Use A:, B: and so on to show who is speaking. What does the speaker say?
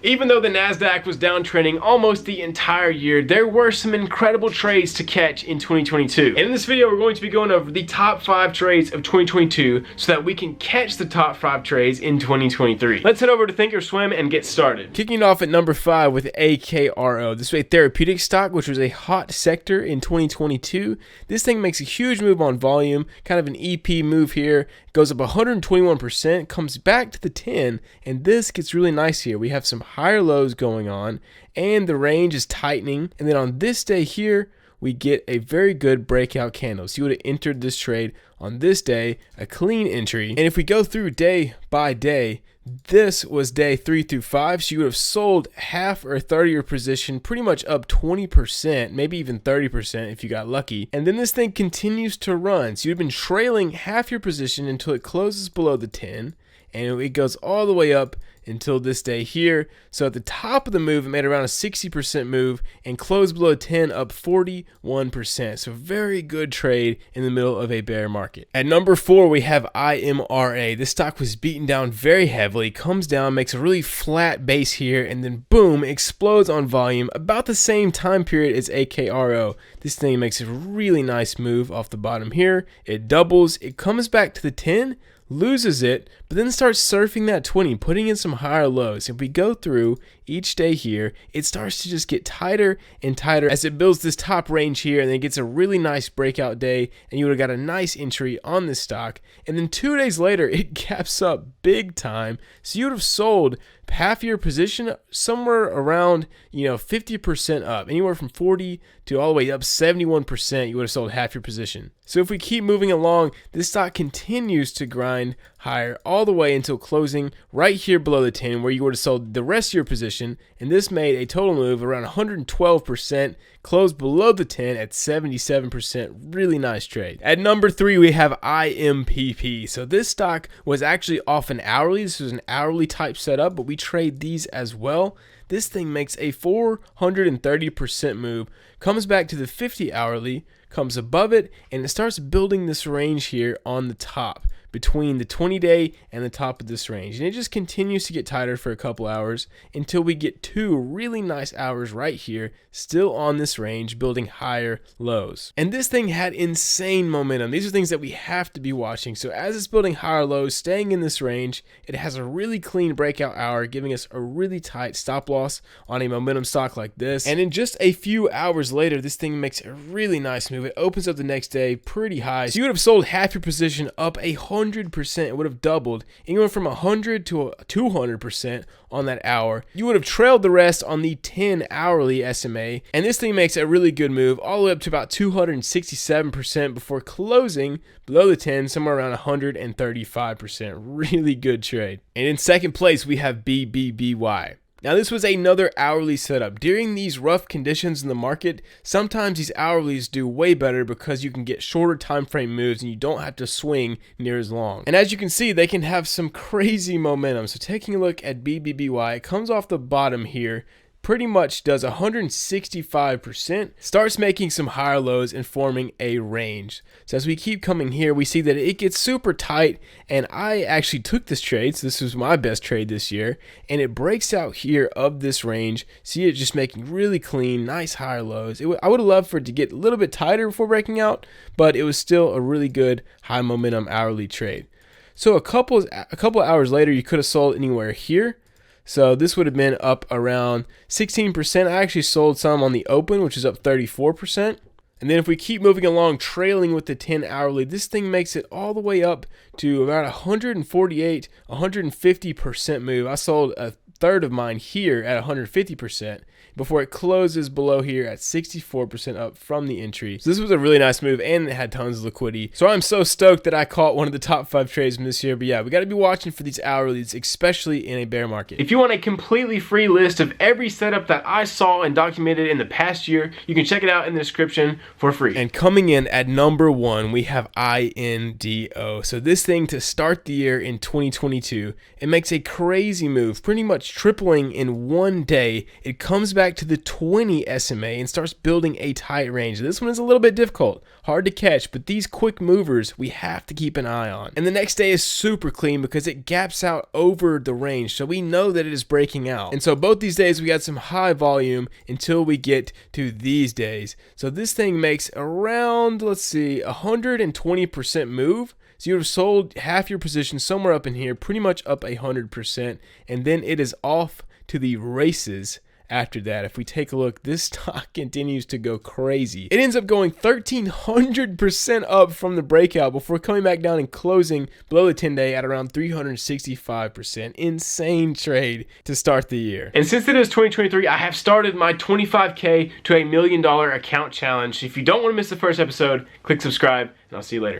A: Even though the NASDAQ was downtrending almost the entire year, there were some incredible trades to catch in 2022. And in this video, we're going to be going over the top 5 trades of 2022 so that we can catch the top 5 trades in 2023. Let's head over to Thinkorswim and get started. Kicking off at number 5 with AKRO. This was a therapeutic stock, which was a hot sector in 2022. This thing makes a huge move on volume, kind of an EP move here. Goes up 121%, comes back to the 10, and this gets really nice here. We have some higher lows going on, and the range is tightening. And then on this day here, we get a very good breakout candle. So you would have entered this trade on this day, a clean entry. And if we go through day by day, this was day 3 through 5, so you would have sold half or a third of your position, pretty much up 20%, maybe even 30% if you got lucky. And then this thing continues to run. So you've been trailing half your position until it closes below the 10, and it goes all the way up until this day here. So at the top of the move, it made around a 60% move and closed below 10, up 41%. So very good trade in the middle of a bear market. At number 4, we have IMRA. This stock was beaten down very heavily, comes down, makes a really flat base here, and then boom, explodes on volume about the same time period as AKRO. This thing makes a really nice move off the bottom here. It doubles, it comes back to the 10, loses it, but then starts surfing that 20, putting in some higher lows. If we go through each day here, it starts to just get tighter and tighter as it builds this top range here, and then it gets a really nice breakout day, and you would have got a nice entry on this stock. And then 2 days later, it gaps up big time, so you would have sold half your position somewhere around 50% up, anywhere from 40 to all the way up 71%. You would have sold half your position. So if we keep moving along, this stock continues to grind higher all the way until closing right here below the 10, where you would have sold the rest of your position, and this made a total move around 112%, closed below the 10 at 77%. Really nice trade. At number 3, we have IMPP. So this stock was actually off an hourly. This was an hourly type setup, but we trade these as well. This thing makes a 430% move, comes back to the 50 hourly, comes above it, and it starts building this range here on the top between the 20-day and the top of this range. And it just continues to get tighter for a couple hours until we get 2 really nice hours right here, still on this range, building higher lows. And this thing had insane momentum. These are things that we have to be watching. So as it's building higher lows, staying in this range, it has a really clean breakout hour, giving us a really tight stop loss on a momentum stock like this. And in just a few hours later, this thing makes a really nice move. It opens up the next day pretty high. So you would have sold half your position up 100%. It would have doubled, anywhere from 100 to 200% on that hour. You would have trailed the rest on the 10 hourly SMA, and this thing makes a really good move all the way up to about 267% before closing below the 10, somewhere around 135%. Really good trade. And in second place, we have BBBY. Now this was another hourly setup. During these rough conditions in the market, sometimes these hourlies do way better because you can get shorter time frame moves and you don't have to swing near as long. And as you can see, they can have some crazy momentum. So taking a look at BBBY, it comes off the bottom here, pretty much does 165%, starts making some higher lows and forming a range. So as we keep coming here, we see that it gets super tight, and I actually took this trade, so this was my best trade this year, and it breaks out here of this range. See it just making really clean, nice higher lows. I would have loved for it to get a little bit tighter before breaking out, but it was still a really good high momentum hourly trade. So a couple hours later, you could have sold anywhere here. So this would have been up around 16%. I actually sold some on the open, which is up 34%. And then if we keep moving along, trailing with the 10 hourly, this thing makes it all the way up to about 148, 150% move. I sold a third of mine here at 150%. before it closes below here at 64% up from the entry. So this was a really nice move, and it had tons of liquidity. So I'm so stoked that I caught one of the top 5 trades from this year. But yeah, we got to be watching for these hourlies, especially in a bear market. If you want a completely free list of every setup that I saw and documented in the past year, you can check it out in the description for free. And coming in at number 1, we have INDO. So this thing to start the year in 2022, it makes a crazy move, pretty much much tripling in one day, it comes back to the 20 SMA and starts building a tight range. This one is a little bit difficult, hard to catch, but these quick movers we have to keep an eye on. And the next day is super clean because it gaps out over the range, so we know that it is breaking out. And so both these days we got some high volume until we get to these days. So this thing makes around, let's see, 120% move. So you would have sold half your position somewhere up in here, pretty much up 100%, and then it is off to the races after that. If we take a look, this stock continues to go crazy. It ends up going 1,300% up from the breakout before coming back down and closing below the 10-day at around 365%. Insane trade to start the year. And since it is 2023, I have started my $25K to $1 million account challenge. If you don't want to miss the first episode, click subscribe, and I'll see you later.